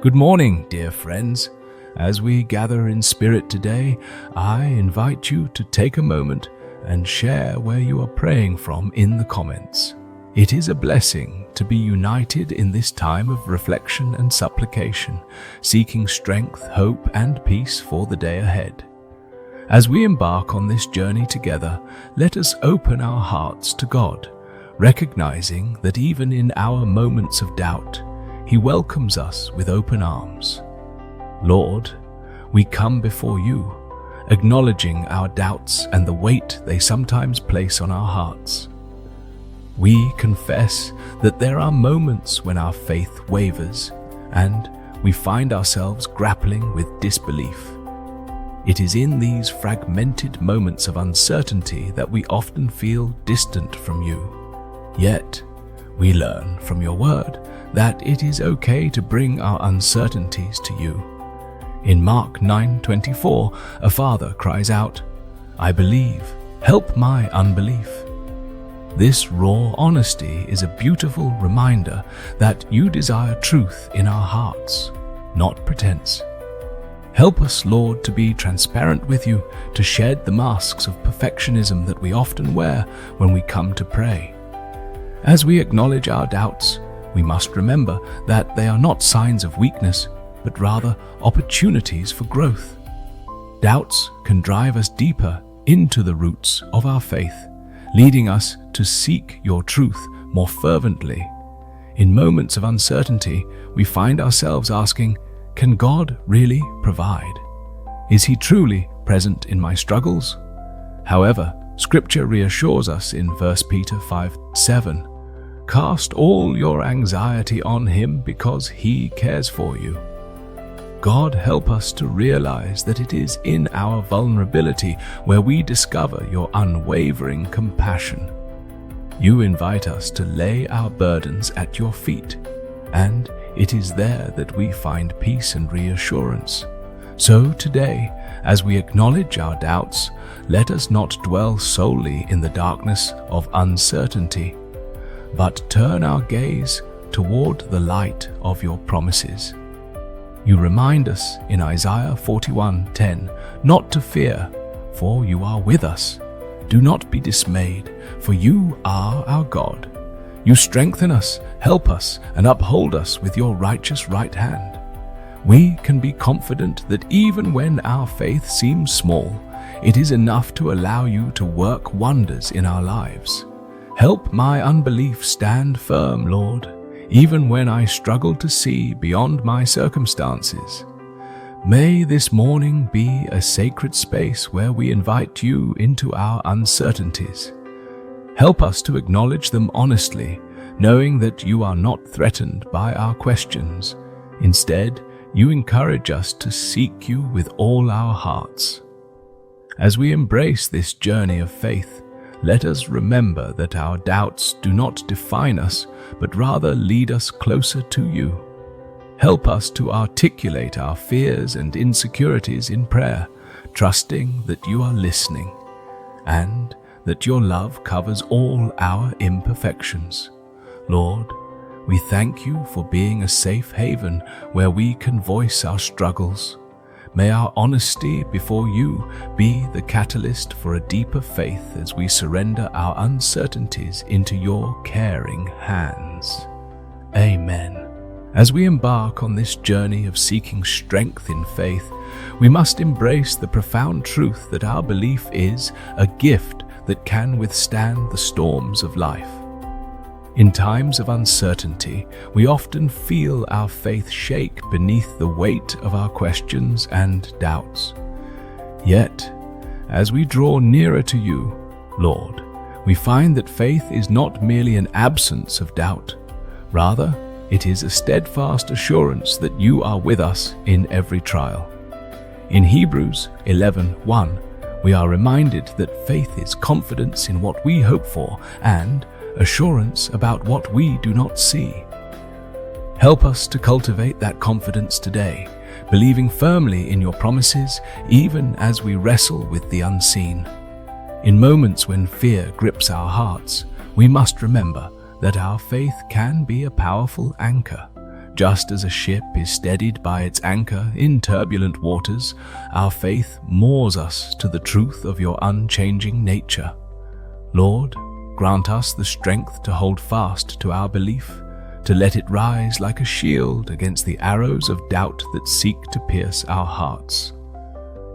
Good morning, dear friends. As we gather in spirit today, I invite you to take a moment and share where you are praying from in the comments. It is a blessing to be united in this time of reflection and supplication, seeking strength, hope, and peace for the day ahead. As we embark on this journey together, let us open our hearts to God, recognizing that even in our moments of doubt, He welcomes us with open arms. Lord, we come before you, acknowledging our doubts and the weight they sometimes place on our hearts. We confess that there are moments when our faith wavers and we find ourselves grappling with disbelief. It is in these fragmented moments of uncertainty that we often feel distant from you. Yet, we learn from your word that it is okay to bring our uncertainties to you. In Mark 9:24, a father cries out, "I believe, help my unbelief." This raw honesty is a beautiful reminder that you desire truth in our hearts, not pretense. Help us, Lord, to be transparent with you, to shed the masks of perfectionism that we often wear when we come to pray. As we acknowledge our doubts, we must remember that they are not signs of weakness, but rather opportunities for growth. Doubts can drive us deeper into the roots of our faith, leading us to seek your truth more fervently. In moments of uncertainty, we find ourselves asking, can God really provide? Is He truly present in my struggles? However, Scripture reassures us in 1 Peter 5:7, "Cast all your anxiety on Him because He cares for you." God, help us to realize that it is in our vulnerability where we discover your unwavering compassion. You invite us to lay our burdens at your feet, and it is there that we find peace and reassurance. So today, as we acknowledge our doubts, let us not dwell solely in the darkness of uncertainty, but turn our gaze toward the light of your promises. You remind us in Isaiah 41:10 not to fear, for you are with us. Do not be dismayed, for you are our God. You strengthen us, help us, and uphold us with your righteous right hand. We can be confident that even when our faith seems small, it is enough to allow you to work wonders in our lives. Help my unbelief stand firm, Lord, even when I struggle to see beyond my circumstances. May this morning be a sacred space where we invite you into our uncertainties. Help us to acknowledge them honestly, knowing that you are not threatened by our questions. Instead, you encourage us to seek you with all our hearts. As we embrace this journey of faith, let us remember that our doubts do not define us, but rather lead us closer to you. Help us to articulate our fears and insecurities in prayer, trusting that you are listening, and that your love covers all our imperfections. Lord, we thank you for being a safe haven where we can voice our struggles. May our honesty before you be the catalyst for a deeper faith as we surrender our uncertainties into your caring hands. Amen. As we embark on this journey of seeking strength in faith, we must embrace the profound truth that our belief is a gift that can withstand the storms of life. In times of uncertainty, we often feel our faith shake beneath the weight of our questions and doubts. Yet, as we draw nearer to you, Lord, we find that faith is not merely an absence of doubt. Rather, it is a steadfast assurance that you are with us in every trial. In Hebrews 11:1, we are reminded that faith is confidence in what we hope for and assurance about what we do not see. Help us to cultivate that confidence today, believing firmly in your promises even as we wrestle with the unseen. In moments when fear grips our hearts, we must remember that our faith can be a powerful anchor, Just as a ship is steadied by its anchor in turbulent waters, our faith moors us to the truth of your unchanging nature. Lord, grant us the strength to hold fast to our belief, to let it rise like a shield against the arrows of doubt that seek to pierce our hearts.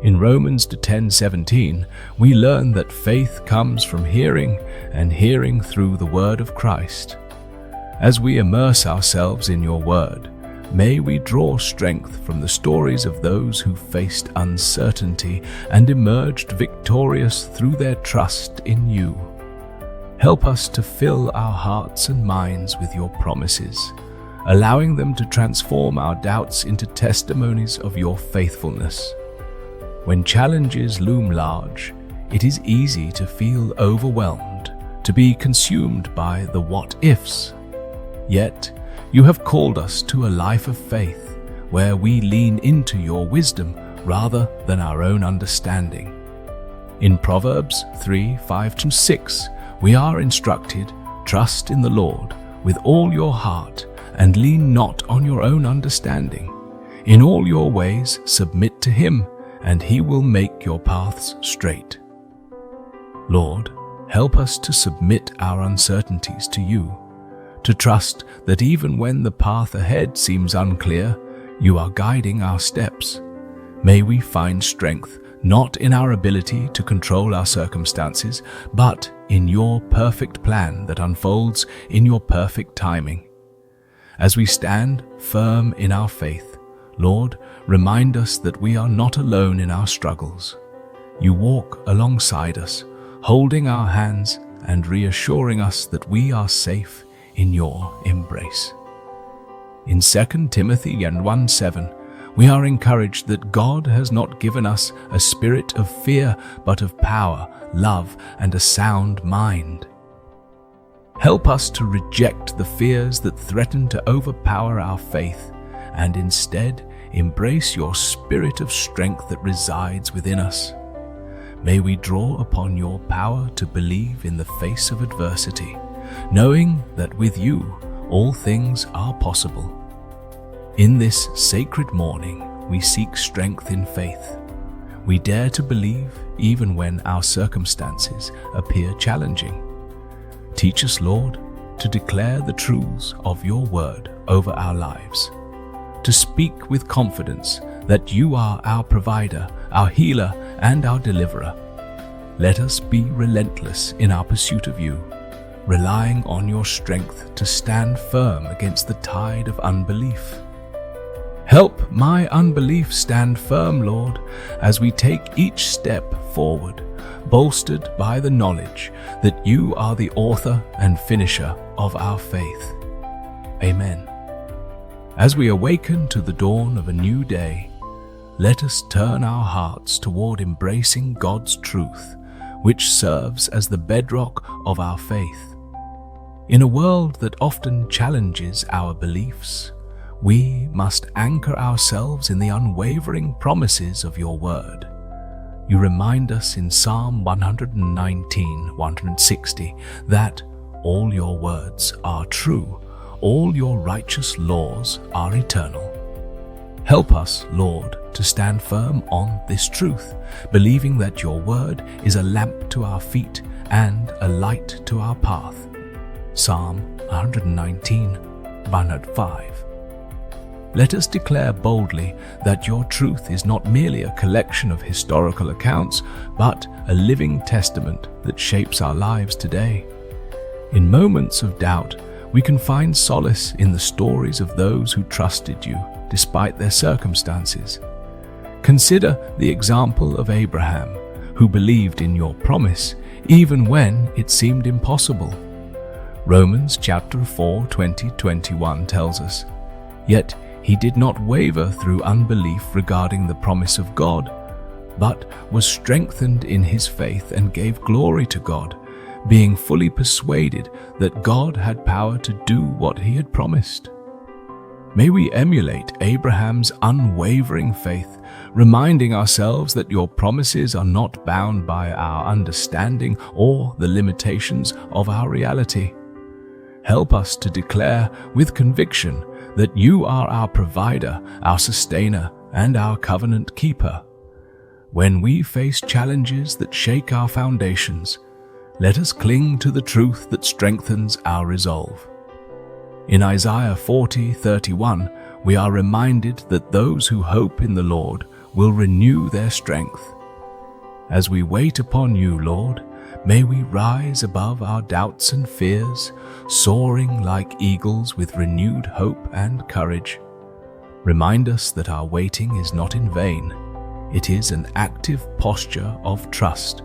In Romans 10:17, we learn that faith comes from hearing, and hearing through the word of Christ. As we immerse ourselves in your word, may we draw strength from the stories of those who faced uncertainty and emerged victorious through their trust in you. Help us to fill our hearts and minds with your promises, allowing them to transform our doubts into testimonies of your faithfulness. When challenges loom large, it is easy to feel overwhelmed, to be consumed by the what-ifs. Yet, you have called us to a life of faith, where we lean into your wisdom rather than our own understanding. In Proverbs 3:5-6, we are instructed, "Trust in the Lord with all your heart, and lean not on your own understanding. In all your ways submit to him, and he will make your paths straight." Lord, help us to submit our uncertainties to you, to trust that even when the path ahead seems unclear, you are guiding our steps. May we find strength not in our ability to control our circumstances, but in your perfect plan that unfolds in your perfect timing. As we stand firm in our faith, Lord, remind us that we are not alone in our struggles. You walk alongside us, holding our hands and reassuring us that we are safe in your embrace. In 2 Timothy 1:7, we are encouraged that God has not given us a spirit of fear, but of power, love, and a sound mind. Help us to reject the fears that threaten to overpower our faith, and instead embrace your spirit of strength that resides within us. May we draw upon your power to believe in the face of adversity, knowing that with you all things are possible. In this sacred morning, we seek strength in faith. We dare to believe even when our circumstances appear challenging. Teach us, Lord, to declare the truths of your word over our lives, to speak with confidence that you are our provider, our healer, and our deliverer. Let us be relentless in our pursuit of you, relying on your strength to stand firm against the tide of unbelief. Help my unbelief stand firm, Lord, as we take each step forward, bolstered by the knowledge that you are the author and finisher of our faith. Amen. As we awaken to the dawn of a new day, let us turn our hearts toward embracing God's truth, which serves as the bedrock of our faith. In a world that often challenges our beliefs, we must anchor ourselves in the unwavering promises of your word. You remind us in Psalm 119:160 that all your words are true, all your righteous laws are eternal. Help us, Lord, to stand firm on this truth, believing that your word is a lamp to our feet and a light to our path. Psalm 119:105. Let us declare boldly that your truth is not merely a collection of historical accounts, but a living testament that shapes our lives today. In moments of doubt, we can find solace in the stories of those who trusted you despite their circumstances. Consider the example of Abraham, who believed in your promise even when it seemed impossible. Romans chapter 4:20-21 tells us, "Yet he did not waver through unbelief regarding the promise of God, but was strengthened in his faith and gave glory to God, being fully persuaded that God had power to do what he had promised." May we emulate Abraham's unwavering faith, reminding ourselves that your promises are not bound by our understanding or the limitations of our reality. Help us to declare with conviction that you are our provider, our sustainer, and our covenant keeper. When we face challenges that shake our foundations, let us cling to the truth that strengthens our resolve. In Isaiah 40:31, we are reminded that those who hope in the Lord will renew their strength. As we wait upon you, Lord, may we rise above our doubts and fears, soaring like eagles with renewed hope and courage. Remind us that our waiting is not in vain. It is an active posture of trust,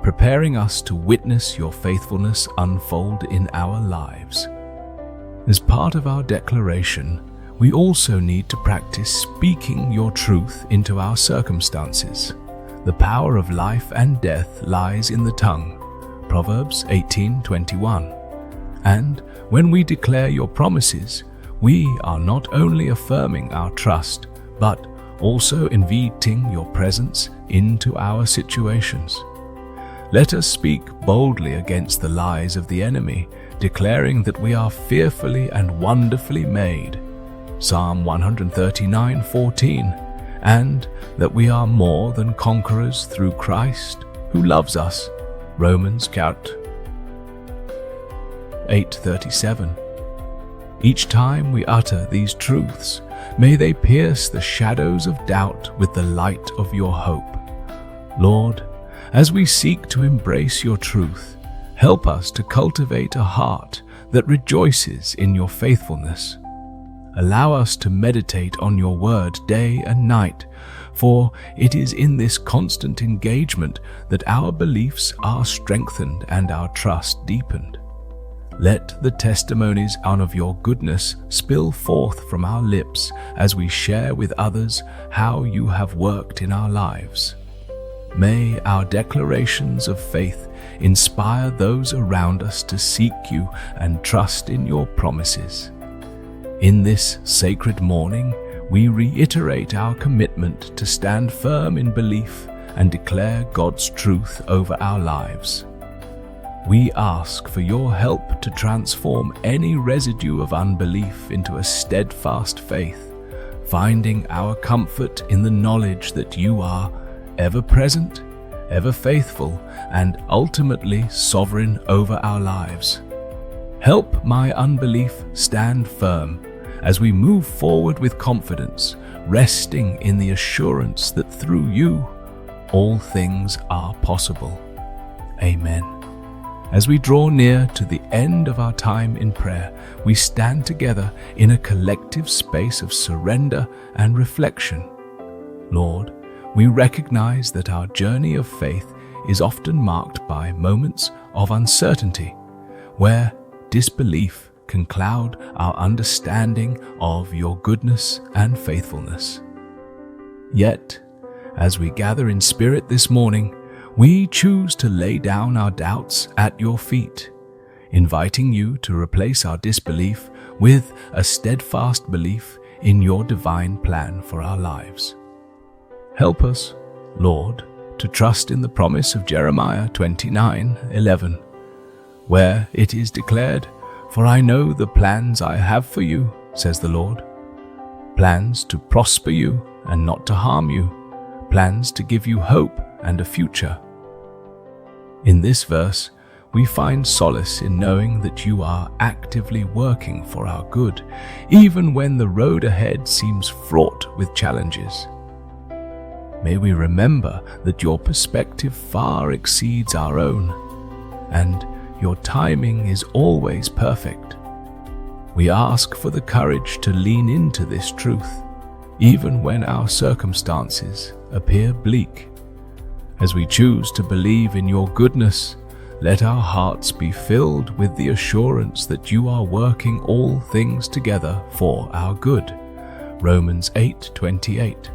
preparing us to witness your faithfulness unfold in our lives. As part of our declaration, we also need to practice speaking your truth into our circumstances. The power of life and death lies in the tongue, Proverbs 18:21. And when we declare your promises, we are not only affirming our trust, but also inviting your presence into our situations. Let us speak boldly against the lies of the enemy, declaring that we are fearfully and wonderfully made, Psalm 139:14, and that we are more than conquerors through Christ who loves us, Romans 8:37. Each time we utter these truths, may they pierce the shadows of doubt with the light of your hope. Lord, as we seek to embrace your truth, help us to cultivate a heart that rejoices in your faithfulness. Allow us to meditate on your word day and night, for it is in this constant engagement that our beliefs are strengthened and our trust deepened. Let the testimonies of your goodness spill forth from our lips as we share with others how you have worked in our lives. May our declarations of faith inspire those around us to seek you and trust in your promises. In this sacred morning, we reiterate our commitment to stand firm in belief and declare God's truth over our lives. We ask for your help to transform any residue of unbelief into a steadfast faith, finding our comfort in the knowledge that you are ever present, ever faithful, and ultimately sovereign over our lives. Help my unbelief stand firm as we move forward with confidence, resting in the assurance that through you all things are possible. Amen. As we draw near to the end of our time in prayer, we stand together in a collective space of surrender and reflection. Lord, we recognize that our journey of faith is often marked by moments of uncertainty, where disbelief can cloud our understanding of your goodness and faithfulness. Yet, as we gather in spirit this morning, we choose to lay down our doubts at your feet, inviting you to replace our disbelief with a steadfast belief in your divine plan for our lives. Help us, Lord, to trust in the promise of Jeremiah 29:11, where it is declared, "For I know the plans I have for you, says the Lord, plans to prosper you and not to harm you, plans to give you hope and a future." In this verse, we find solace in knowing that you are actively working for our good, even when the road ahead seems fraught with challenges. May we remember that your perspective far exceeds our own, and your timing is always perfect. We ask for the courage to lean into this truth, even when our circumstances appear bleak. As we choose to believe in your goodness, let our hearts be filled with the assurance that you are working all things together for our good. Romans 8:28.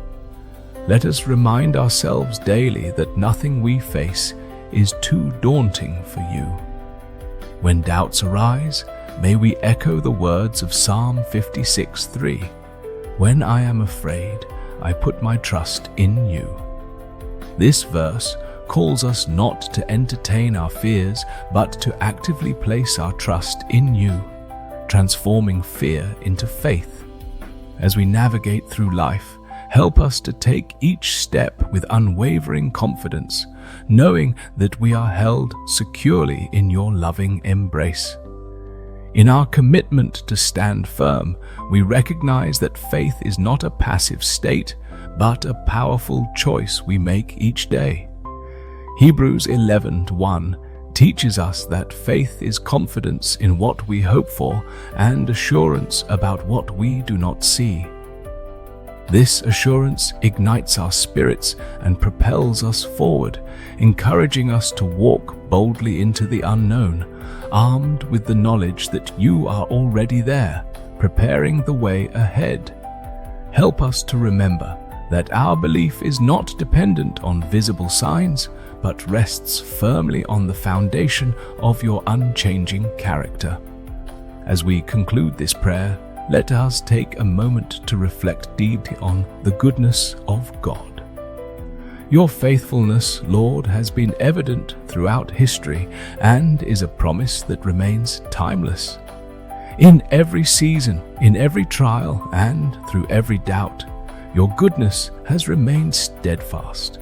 Let us remind ourselves daily that nothing we face is too daunting for you. When doubts arise, may we echo the words of Psalm 56:3. When I am afraid, I put my trust in you. This verse calls us not to entertain our fears, but to actively place our trust in you, transforming fear into faith As we navigate through life, help us to take each step with unwavering confidence, knowing that we are held securely in your loving embrace. In our commitment to stand firm, we recognize that faith is not a passive state, but a powerful choice we make each day. Hebrews 11:1 teaches us that faith is confidence in what we hope for and assurance about what we do not see. This assurance ignites our spirits and propels us forward, encouraging us to walk boldly into the unknown, armed with the knowledge that you are already there, preparing the way ahead. Help us to remember that our belief is not dependent on visible signs, but rests firmly on the foundation of your unchanging character. As we conclude this prayer, let us take a moment to reflect deeply on the goodness of God. Your faithfulness, Lord, has been evident throughout history and is a promise that remains timeless. In every season, in every trial, and through every doubt, your goodness has remained steadfast.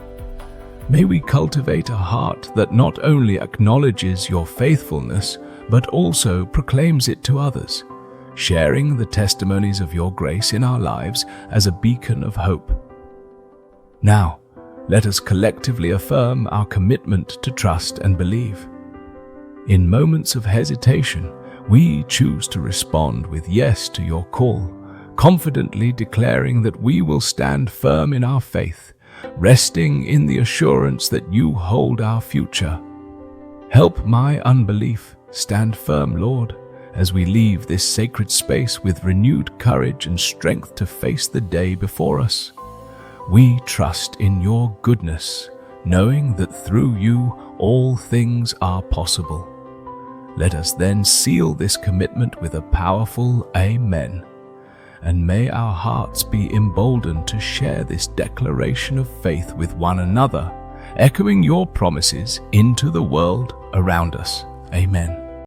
May we cultivate a heart that not only acknowledges your faithfulness, but also proclaims it to others, sharing the testimonies of your grace in our lives as a beacon of hope. Now, let us collectively affirm our commitment to trust and believe. In moments of hesitation, we choose to respond with yes to your call, confidently declaring that we will stand firm in our faith, resting in the assurance that you hold our future. Help my unbelief stand firm, Lord, as we leave this sacred space with renewed courage and strength to face the day before us. We trust in your goodness, knowing that through you all things are possible. Let us then seal this commitment with a powerful Amen. And may our hearts be emboldened to share this declaration of faith with one another, echoing your promises into the world around us. Amen.